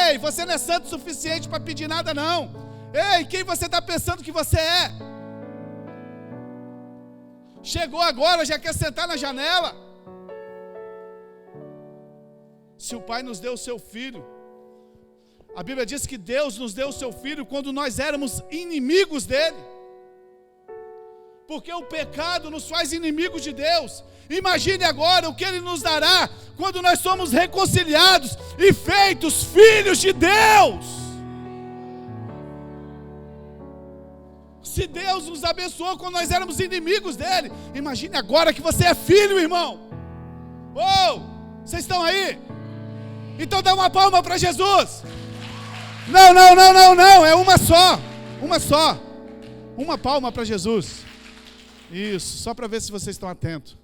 Ei, você não é santo o suficiente para pedir nada não. Ei, quem você está pensando que você é? Chegou agora, já quer sentar na janela? Se o pai nos deu o seu filho, a Bíblia diz que Deus nos deu o seu filho quando nós éramos inimigos dele. Porque o pecado nos faz inimigos de Deus. Imagine agora o que Ele nos dará quando nós somos reconciliados e feitos filhos de Deus. Se Deus nos abençoou quando nós éramos inimigos dele, imagine agora que você é filho, irmão. Vocês estão aí? Então dá uma palma para Jesus. Não, é uma só. Uma palma para Jesus. Isso, só para ver se vocês estão atentos.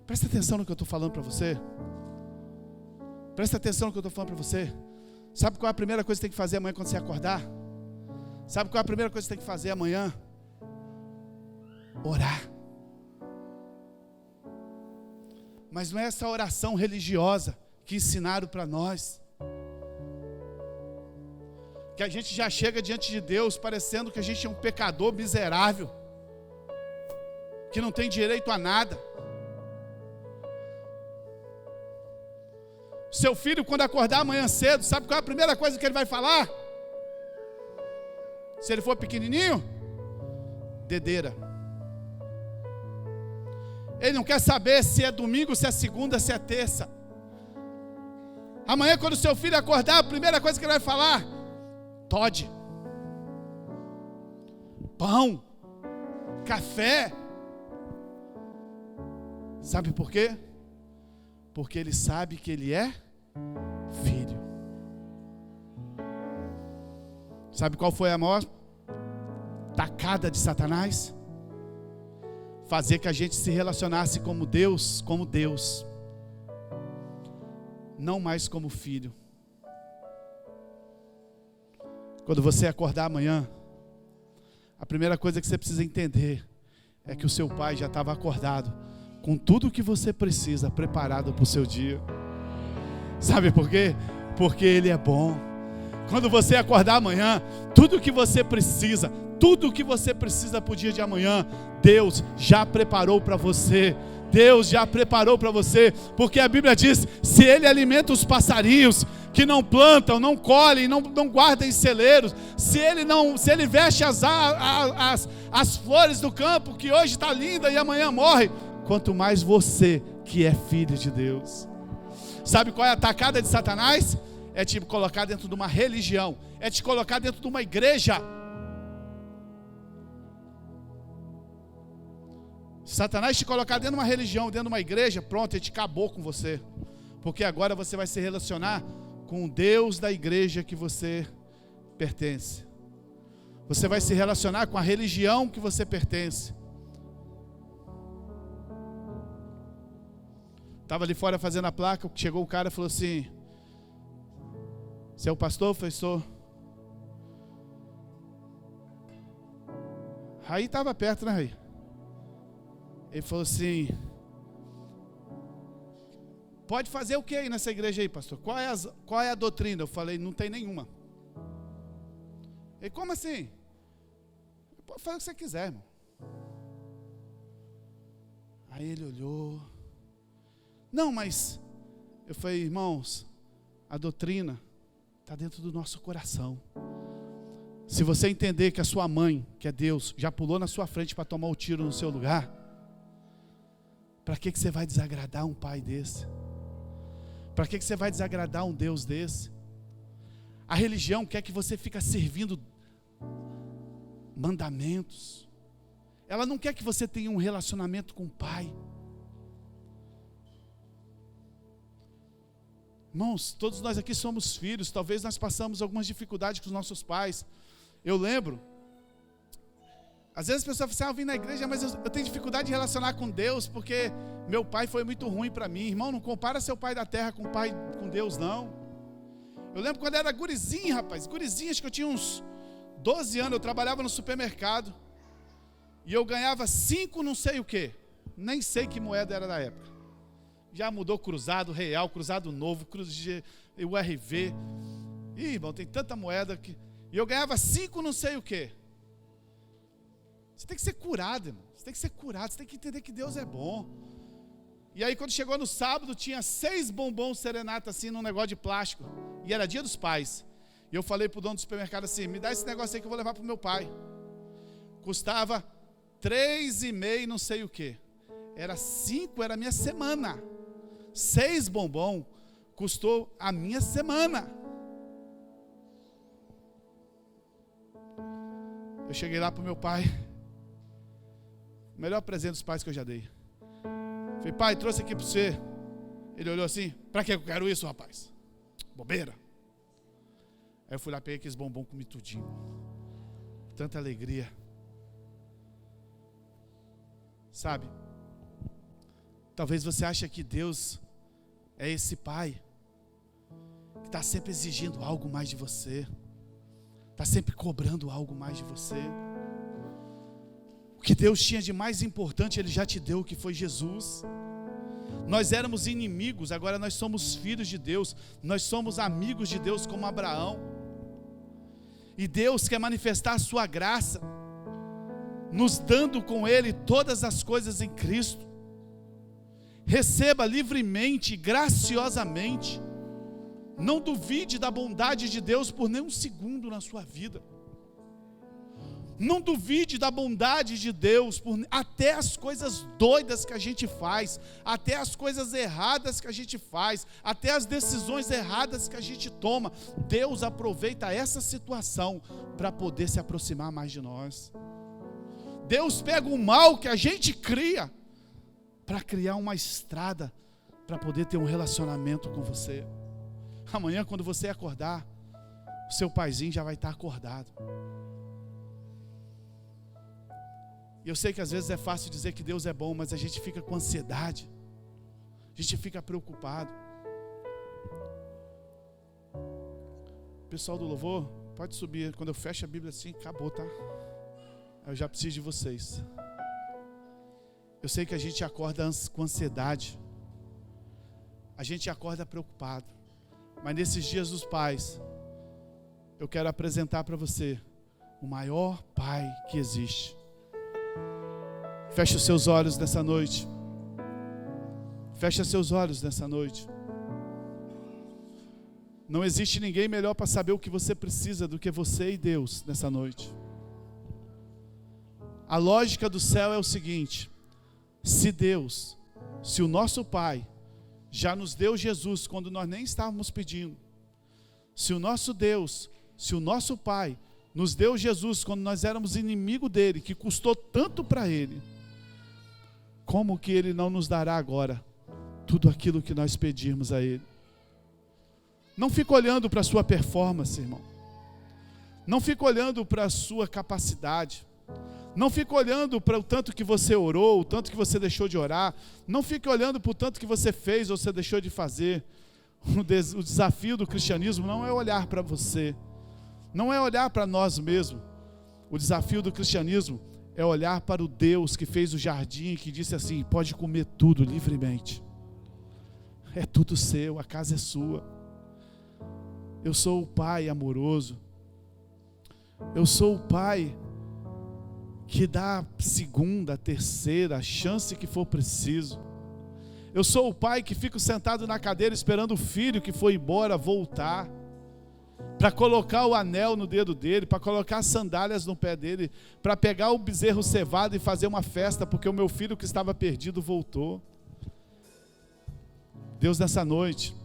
Presta atenção no que eu estou falando para você. Presta atenção no que eu estou falando para você. Sabe qual é a primeira coisa que você tem que fazer amanhã quando você acordar? Sabe qual é a primeira coisa que você tem que fazer amanhã? Orar. Mas não é essa oração religiosa que ensinaram para nós. Que a gente já chega diante de Deus parecendo que a gente é um pecador miserável, que não tem direito a nada. Seu filho, quando acordar amanhã cedo, sabe qual é a primeira coisa que ele vai falar? Se ele for pequenininho, dedeira. Ele não quer saber se é domingo, se é segunda, se é terça. Amanhã, quando o seu filho acordar, a primeira coisa que ele vai falar: Todd, pão, café. Sabe por quê? Porque ele sabe que ele é filho. Sabe qual foi a maior tacada de Satanás? Fazer que a gente se relacionasse como Deus, não mais como filho. Quando você acordar amanhã, a primeira coisa que você precisa entender é que o seu pai já estava acordado, com tudo o que você precisa, preparado para o seu dia. Sabe por quê? Porque Ele é bom. Quando você acordar amanhã, tudo o que você precisa para o dia de amanhã, Deus já preparou para você. Deus já preparou para você, porque a Bíblia diz: se Ele alimenta os passarinhos que não plantam, não colhem, não guardam em celeiros, se ele veste as flores do campo, que hoje está linda e amanhã morre, quanto mais você, que é filho de Deus. Sabe qual é a atacada de Satanás? É te colocar dentro de uma religião, é te colocar dentro de uma igreja. Satanás te colocar dentro de uma religião, dentro de uma igreja, pronto, ele te acabou com você. Porque agora você vai se relacionar com o Deus da igreja que você pertence. Você vai se relacionar com a religião que você pertence. Estava ali fora fazendo a placa, chegou o cara e falou assim: você é o pastor? Eu falei: sou. Raí estava perto, né, Raí? Ele falou assim: pode fazer o que aí nessa igreja aí, pastor? Qual é a doutrina? Eu falei: não tem nenhuma. Ele: como assim? Pode fazer o que você quiser, irmão. Aí ele olhou: não, mas eu falei: irmãos, a doutrina está dentro do nosso coração. Se você entender que a sua mãe, que é Deus, já pulou na sua frente para tomar o tiro no seu lugar, para que você vai desagradar um pai desse? Para que você vai desagradar um Deus desse? A religião quer que você fique servindo mandamentos. Ela não quer que você tenha um relacionamento com o pai. Irmãos, todos nós aqui somos filhos. Talvez nós passamos algumas dificuldades com os nossos pais. Eu lembro, às vezes as pessoas falam assim: eu vim na igreja, mas eu tenho dificuldade de relacionar com Deus, porque meu pai foi muito ruim para mim. Irmão, não compara seu pai da terra com Deus, não. Eu lembro quando eu era gurizinho, rapaz, acho que eu tinha uns 12 anos, eu trabalhava no supermercado, e eu ganhava 5 não sei o que, nem sei que moeda era da época. Já mudou cruzado, real, cruzado novo, URV. Ih, irmão, tem tanta moeda que... E eu ganhava 5 não sei o que. Você tem que ser curado, irmão. Você tem que ser curado, você tem que entender que Deus é bom. E aí quando chegou no sábado, tinha 6 bombons serenata assim, num negócio de plástico. E era dia dos pais. E eu falei pro dono do supermercado assim: me dá esse negócio aí que eu vou levar pro meu pai. Custava 3,5 não sei o que. Era 5, era a minha semana. 6 bombons custou a minha semana. Eu cheguei lá pro meu pai, o melhor presente dos pais que eu já dei. Falei: pai, trouxe aqui para você. Ele olhou assim: para que eu quero isso, rapaz? Bobeira. Aí eu fui lá, peguei aqueles bombons, comi tudinho. Tanta alegria. Sabe? Talvez você ache que Deus é esse pai que está sempre exigindo algo mais de você, está sempre cobrando algo mais de você. O que Deus tinha de mais importante Ele já te deu, que foi Jesus. Nós éramos inimigos, agora nós somos filhos de Deus. Nós somos amigos de Deus como Abraão. E Deus quer manifestar a sua graça, nos dando com Ele todas as coisas em Cristo. Receba livremente, graciosamente. Não duvide da bondade de Deus por nem um segundo na sua vida. Não duvide da bondade de Deus por até as coisas doidas que a gente faz, até as coisas erradas que a gente faz, até as decisões erradas que a gente toma. Deus aproveita essa situação para poder se aproximar mais de nós. Deus pega o mal que a gente cria para criar uma estrada para poder ter um relacionamento com você. Amanhã, quando você acordar, o seu paizinho já vai estar acordado. E eu sei que às vezes é fácil dizer que Deus é bom, mas a gente fica com ansiedade, a gente fica preocupado. Pessoal do louvor, pode subir. Quando eu fecho a Bíblia assim, acabou, tá? Eu já preciso de vocês. Eu sei que a gente acorda com ansiedade, a gente acorda preocupado, mas nesses dias dos pais, eu quero apresentar para você o maior pai que existe. Feche os seus olhos nessa noite. Feche seus olhos nessa noite. Não existe ninguém melhor para saber o que você precisa do que você e Deus nessa noite. A lógica do céu é o seguinte: se o nosso Pai já nos deu Jesus quando nós nem estávamos pedindo, se o nosso Pai nos deu Jesus quando nós éramos inimigo dele, que custou tanto para ele, como que ele não nos dará agora tudo aquilo que nós pedirmos a ele? Não fica olhando para a sua performance, irmão. Não fica olhando para a sua capacidade. Não fica olhando para o tanto que você orou, o tanto que você deixou de orar. Não fica olhando para o tanto que você fez ou você deixou de fazer. O desafio do cristianismo não é olhar para você. Não é olhar para nós mesmos. O desafio do cristianismo é olhar para o Deus que fez o jardim e que disse assim: pode comer tudo livremente. É tudo seu, a casa é sua. Eu sou o Pai amoroso. Eu sou o Pai que dá a segunda, a terceira, a chance que for preciso. Eu sou o Pai que fica sentado na cadeira esperando o filho que foi embora voltar, para colocar o anel no dedo dele, para colocar as sandálias no pé dele, para pegar o bezerro cevado e fazer uma festa, porque o meu filho que estava perdido voltou. Deus, nessa noite,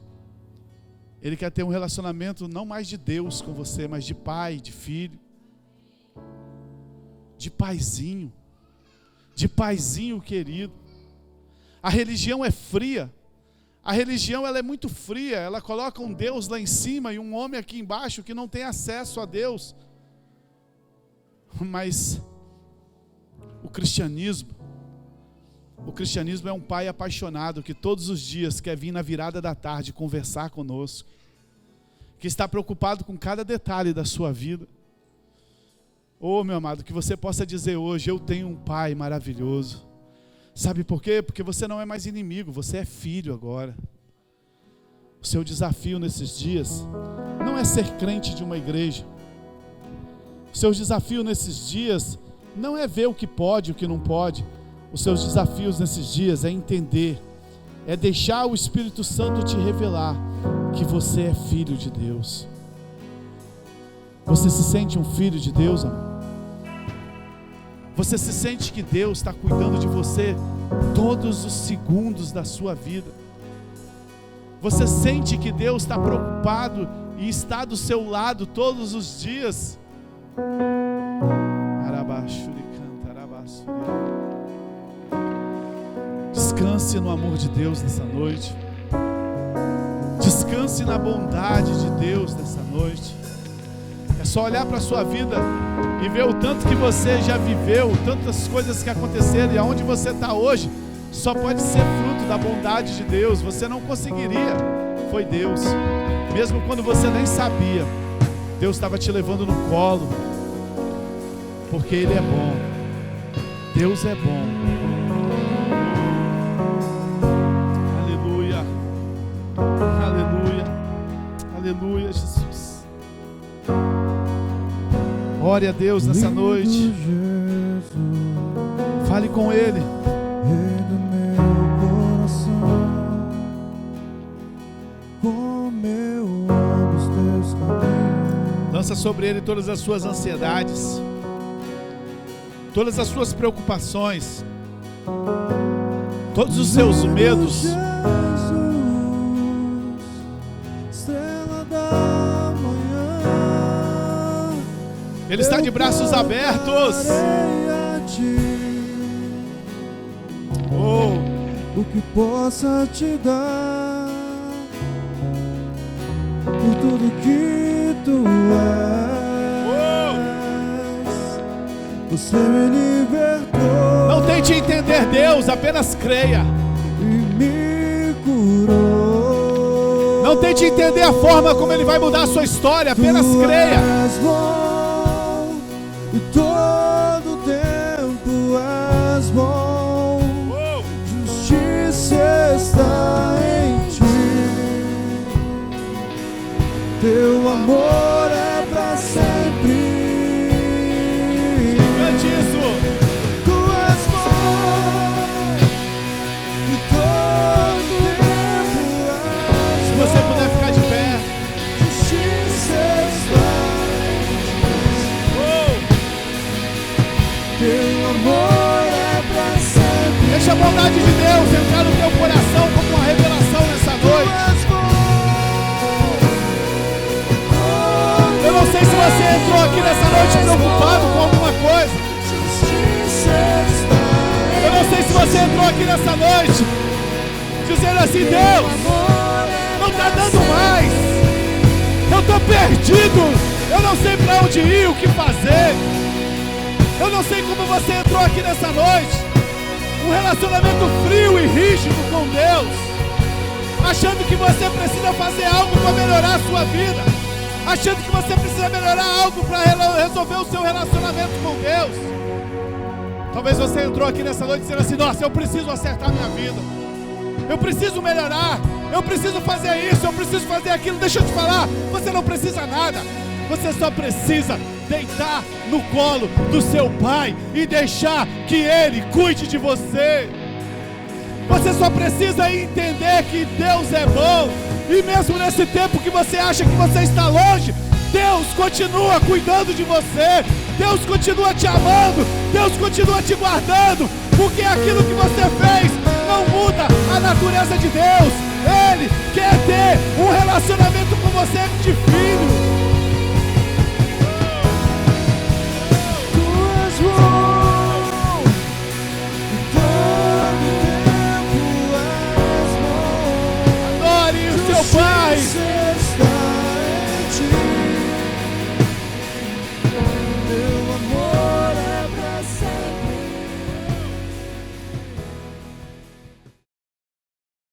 Ele quer ter um relacionamento não mais de Deus com você, mas de pai, de filho, de paizinho querido. A religião é fria. A religião, ela é muito fria. Ela coloca um Deus lá em cima e um homem aqui embaixo que não tem acesso a Deus. Mas o cristianismo é um pai apaixonado que todos os dias quer vir na virada da tarde conversar conosco, que está preocupado com cada detalhe da sua vida. Oh, meu amado, que você possa dizer hoje: eu tenho um pai maravilhoso. Sabe por quê? Porque você não é mais inimigo, você é filho agora. O seu desafio nesses dias não é ser crente de uma igreja. O seu desafio nesses dias não é ver o que pode e o que não pode. Os seus desafios nesses dias é entender, é deixar o Espírito Santo te revelar que você é filho de Deus. Você se sente um filho de Deus, amor? Você se sente que Deus está cuidando de você todos os segundos da sua vida? Você sente que Deus está preocupado e está do seu lado todos os dias? Descanse no amor de Deus nessa noite. Descanse na bondade de Deus nessa noite. É só olhar para a sua vida e ver o tanto que você já viveu, tantas coisas que aconteceram, e aonde você está hoje só pode ser fruto da bondade de Deus. Você não conseguiria, foi Deus. Mesmo quando você nem sabia, Deus estava te levando no colo, porque Ele é bom. Deus é bom. Aleluia, aleluia, aleluia, Jesus. Ore a Deus nessa noite. Fale com Ele. Lança sobre Ele todas as suas ansiedades, todas as suas preocupações, todos os seus medos. Ele está de braços abertos. Oh, o que possa te dar por tudo que tu és. Você me libertou. Não tente entender Deus, apenas creia. E me curou. Não tente entender a forma como Ele vai mudar a sua história, apenas creia. E todo tempo és bom. Justiça está em ti. Teu amor é pra sempre. Cante isso. Tu és bom. E todo tempo és bom. Se você puder ficar de pé. Deixa a bondade de Deus entrar no teu coração como uma revelação nessa noite. Eu não sei se você entrou aqui nessa noite preocupado com alguma coisa. Eu não sei se você entrou aqui nessa noite dizendo assim: Deus, não está dando mais. Eu estou perdido. Eu não sei para onde ir, o que fazer. Eu não sei como você entrou aqui nessa noite. Um relacionamento frio e rígido com Deus, achando que você precisa fazer algo para melhorar a sua vida, achando que você precisa melhorar algo para resolver o seu relacionamento com Deus. Talvez você entrou aqui nessa noite dizendo assim: nossa, eu preciso acertar minha vida, eu preciso melhorar, eu preciso fazer isso, eu preciso fazer aquilo. Deixa eu te falar, você não precisa nada. Você só precisa deitar no colo do seu pai e deixar que ele cuide de você. Você só precisa entender que Deus é bom. E mesmo nesse tempo que você acha que você está longe, Deus continua cuidando de você. Deus continua te amando. Deus continua te guardando. Porque aquilo que você fez não muda a natureza de Deus. Ele quer ter um relacionamento com você de filho.